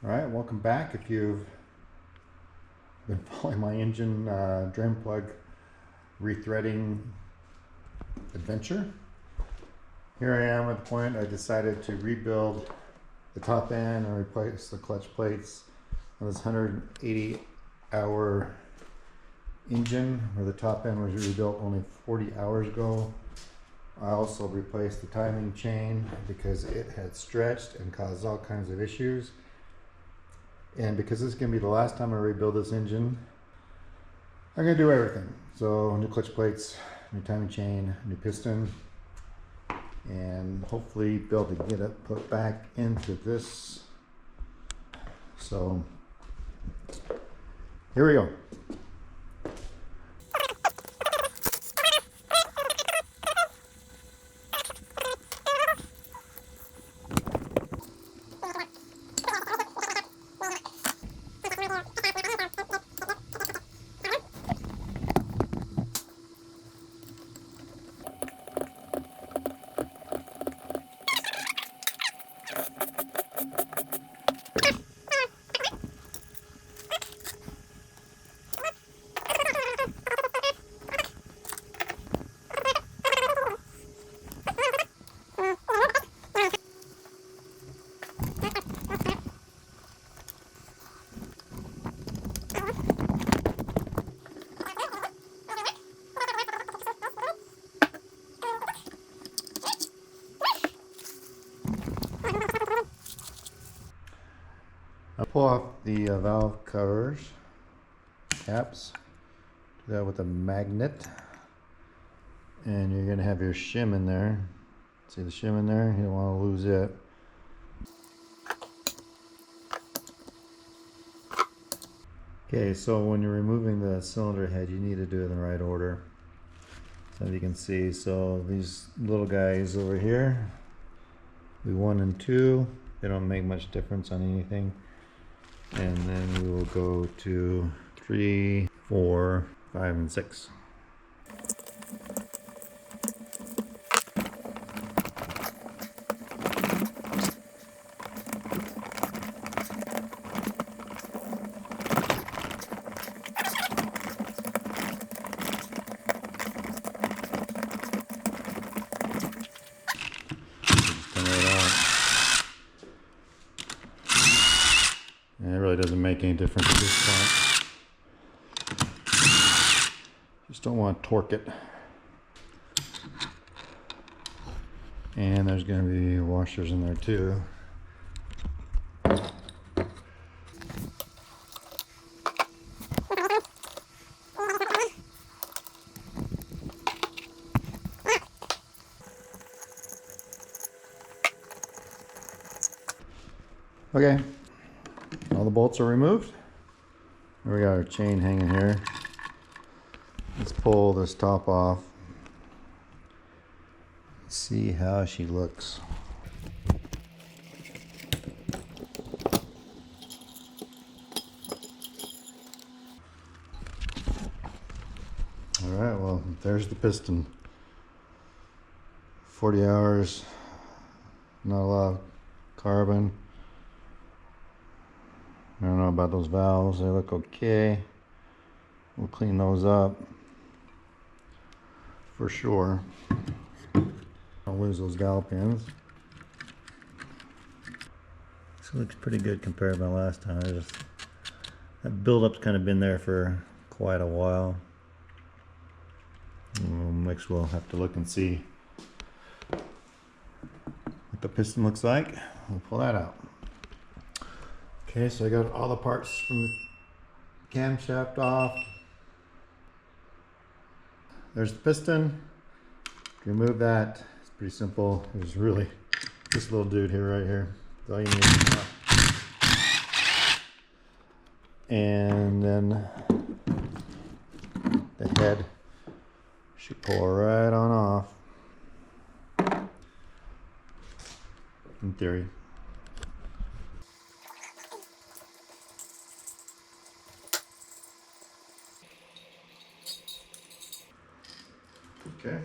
Alright, welcome back. If you've been following my engine drain plug rethreading adventure, here I am at the point I decided to rebuild the top end and replace the clutch plates on this 180 hour engine where the top end was rebuilt only 40 hours ago. I also replaced the timing chain because it had stretched and caused all kinds of issues. And because this is going to be the last time I rebuild this engine, I'm going to do everything. So new clutch plates, new timing chain, new piston, and hopefully be able to get it put back into this. So here we go. I'll pull off the valve covers, caps, do that with a magnet, and you're going to have your shim in there. See the shim in there? You don't want to lose it. Okay, so when you're removing the cylinder head, you need to do it in the right order. So you can see, so these little guys over here, the 1 and 2, they don't make much difference on anything. And then we will go to 3, 4, 5, and 6. And it really doesn't make any difference at this point. Just don't want to torque it. And there's going to be washers in there too. Okay. All the bolts are removed. We got our chain hanging here. Let's pull this top off. See how she looks. Alright, well, there's the piston. 40 hours, not a lot of carbon. I don't know about those valves, they look okay. We'll clean those up for sure. I'll lose those dowel pins. This looks pretty good compared to my last time. That buildup's kind of been there for quite a while. Next we'll have to look and see what the piston looks like. We'll pull that out. Okay, so I got all the parts from the camshaft off. There's the piston. Remove that. It's pretty simple. There's really this little dude here, right here. That's all you need. And then the head should pull right on off. In theory. Okay,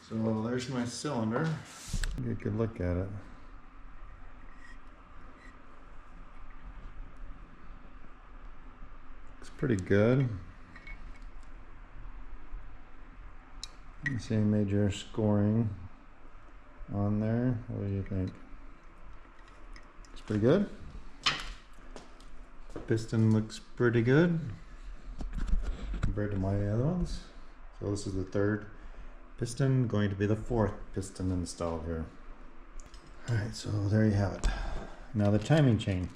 so there's my cylinder. Get a good look at it. Looks pretty good. You see major scoring on there. What do you think? It's pretty good. Piston looks pretty good compared to my other ones. So this is the third piston, going to be the fourth piston installed here. Alright, so there you have it. Now the timing chain.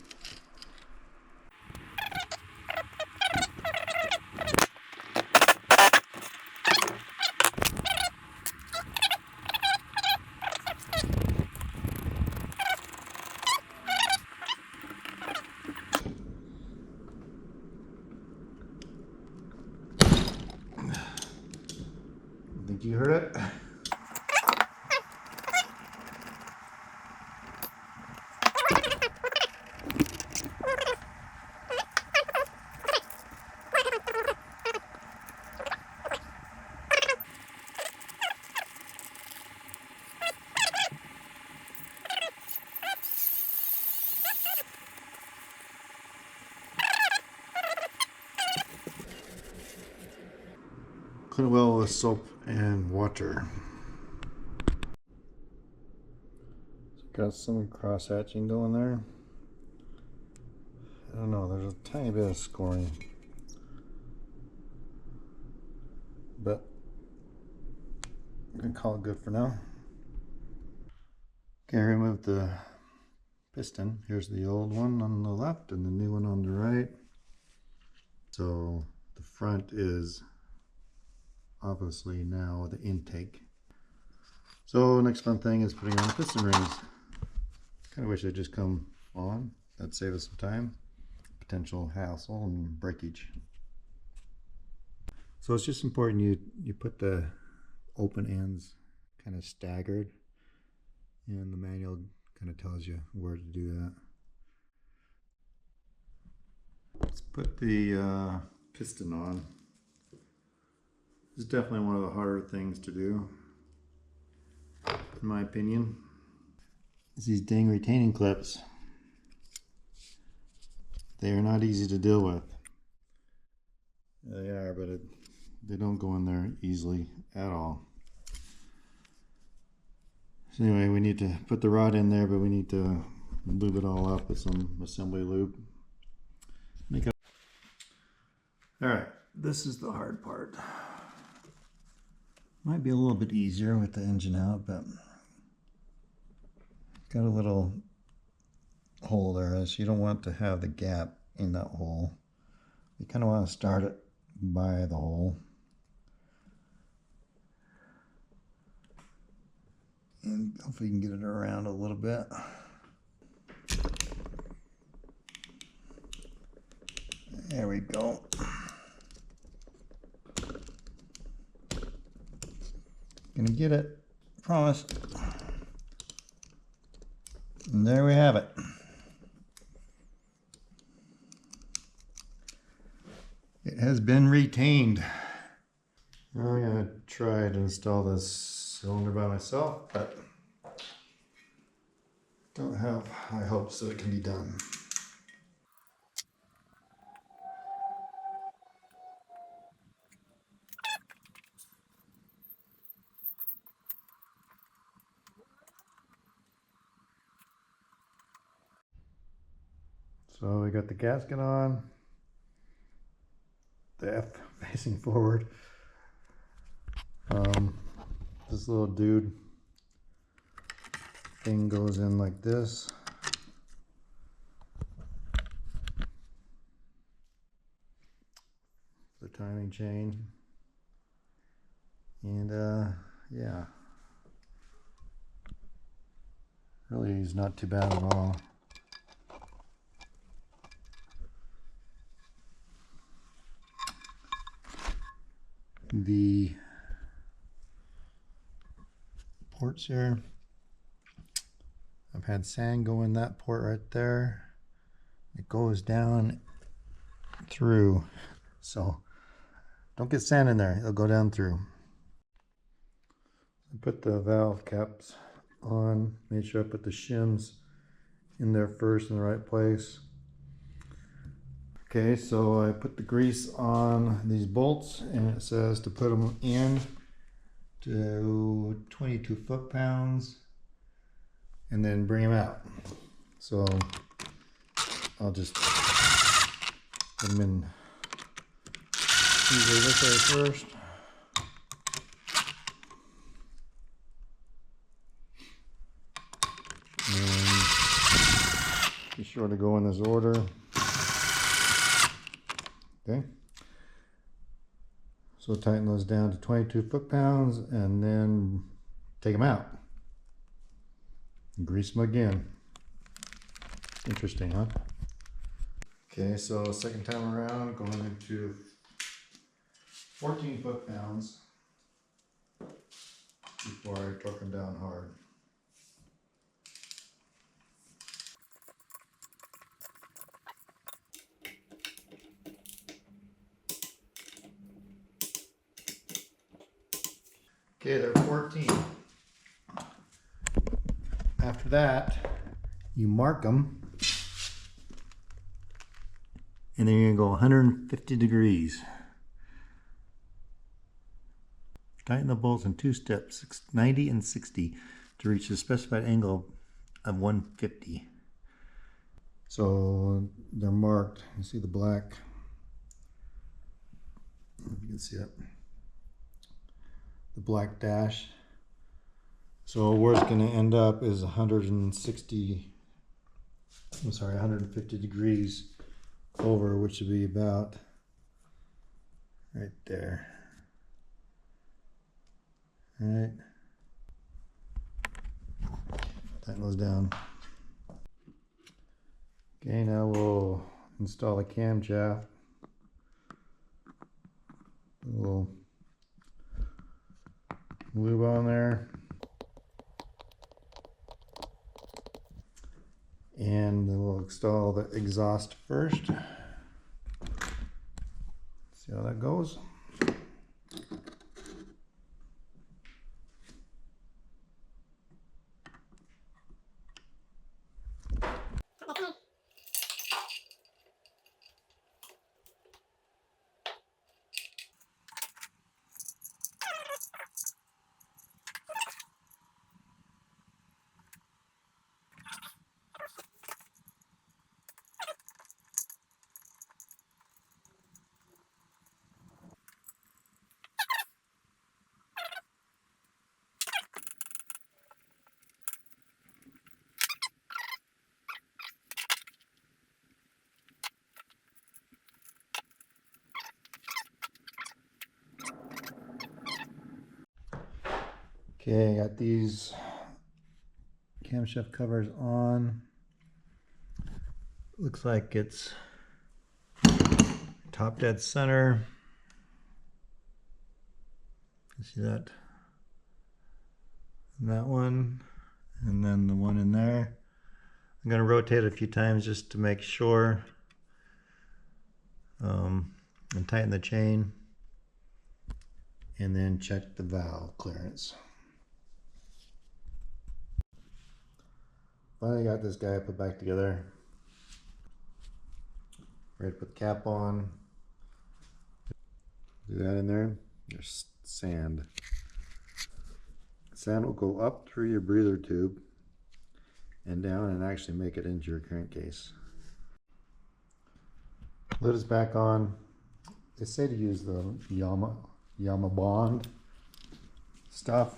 Think you heard it? Clean it well with soap and water. Got some cross hatching going there. I don't know, there's a tiny bit of scoring, but I'm gonna call it good for now. Okay, remove the piston. Here's the old one on the left and the new one on the right. So the front is obviously now the intake. So next fun thing is putting on the piston rings. Kind of wish they'd just come on. That'd save us some time, potential hassle, and breakage. So it's just important you put the open ends kind of staggered, and the manual kind of tells you where to do that. Let's put the piston on. This is definitely one of the harder things to do, in my opinion. It's these dang retaining clips. They are not easy to deal with. They are, but they don't go in there easily at all. So anyway, we need to put the rod in there, but we need to lube it all up with some assembly lube. Alright, this is the hard part. Might be a little bit easier with the engine out, but got a little hole there, so you don't want to have the gap in that hole. You kind of want to start it by the hole. And hopefully you can get it around a little bit. There we go. Gonna get it, promise. And there we have it. It has been retained. I'm gonna try to install this cylinder by myself, but don't have high hopes that it can be done. So we got the gasket on, the F facing forward. This little dude thing goes in like this. The timing chain. And yeah, really is not too bad at all. The ports here, I've had sand go in that port right there. It goes down through, so don't get sand in there, it'll go down through. I put the valve caps on, made sure I put the shims in there first in the right place. Okay, so I put the grease on these bolts and it says to put them in to 22 foot-pounds and then bring them out. So I'll just put them in usually this way first. And be sure to go in this order. Okay. So tighten those down to 22 foot-pounds and then take them out. And grease them again. Interesting, huh? Okay, so second time around, going into 14 foot-pounds before I torque them down hard. Okay, they're 14. After that, you mark them, and then you're gonna go 150 degrees. Tighten the bolts in 2 steps, 90 and 60, to reach the specified angle of 150. So they're marked. You see the black. I don't know if you can see it. The black dash. So where it's going to end up is 150 degrees over, which would be about right there. All right. Tighten those down. Okay, now we'll install a camshaft. A little lube on there. And then we'll install the exhaust first. See how that goes. Okay, I got these camshaft covers on. Looks like it's top dead center. You see that? And that one, and then the one in there. I'm going to rotate it a few times just to make sure, and tighten the chain, and then check the valve clearance. Finally got this guy put back together. Ready to put the cap on. Do that in there. There's sand. Sand will go up through your breather tube and down and actually make it into your crankcase. Lid is back on. They say to use the Yamaha Bond stuff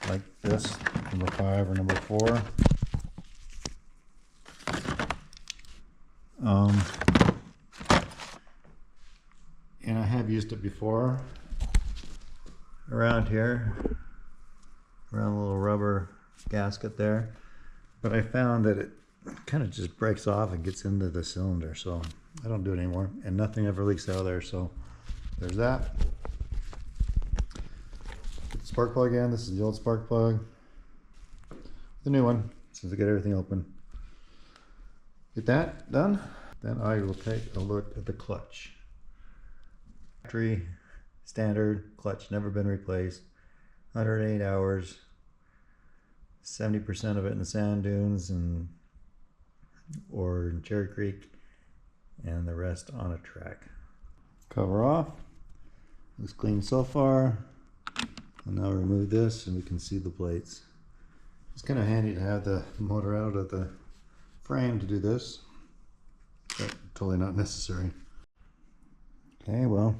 like this, number 5 or number 4. And I have used it before around here, around a little rubber gasket there, but I found that it kind of just breaks off and gets into the cylinder, so I don't do it anymore, and nothing ever leaks out of there. So there's that. Put the spark plug in. This is the old spark plug, the new one, since I get everything open. Get that done, then I will take a look at the clutch. Factory standard clutch, never been replaced, 108 hours, 70% of it in the sand dunes, and or in Cherry Creek, and the rest on a track. Cover off. Looks clean so far. I'll now remove this and we can see the plates. It's kind of handy to have the motor out of the frame to do this, but totally not necessary. Okay, well,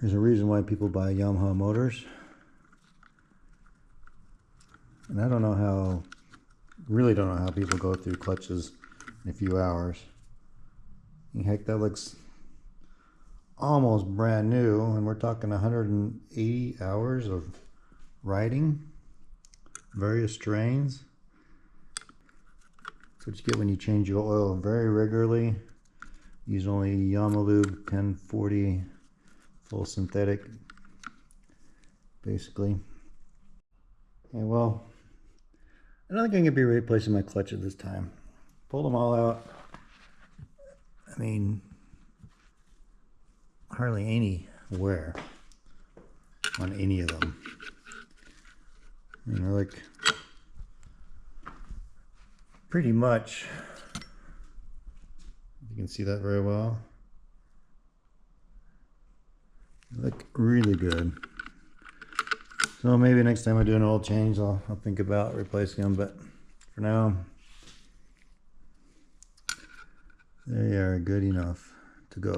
there's a reason why people buy Yamaha motors. And I don't know how, really don't know how people go through clutches in a few hours. Heck, that looks almost brand new, and we're talking 180 hours of riding, various terrains. That's what you get when you change your oil very regularly. Use only Yamalube 1040 full synthetic, basically. Okay, well, I don't think I'm going to be replacing my clutch at this time. Pulled them all out. I mean, hardly any wear on any of them. You know, like, pretty much, you can see that very well. They look really good. So maybe next time I do an oil change, I'll think about replacing them, but for now, they are good enough to go.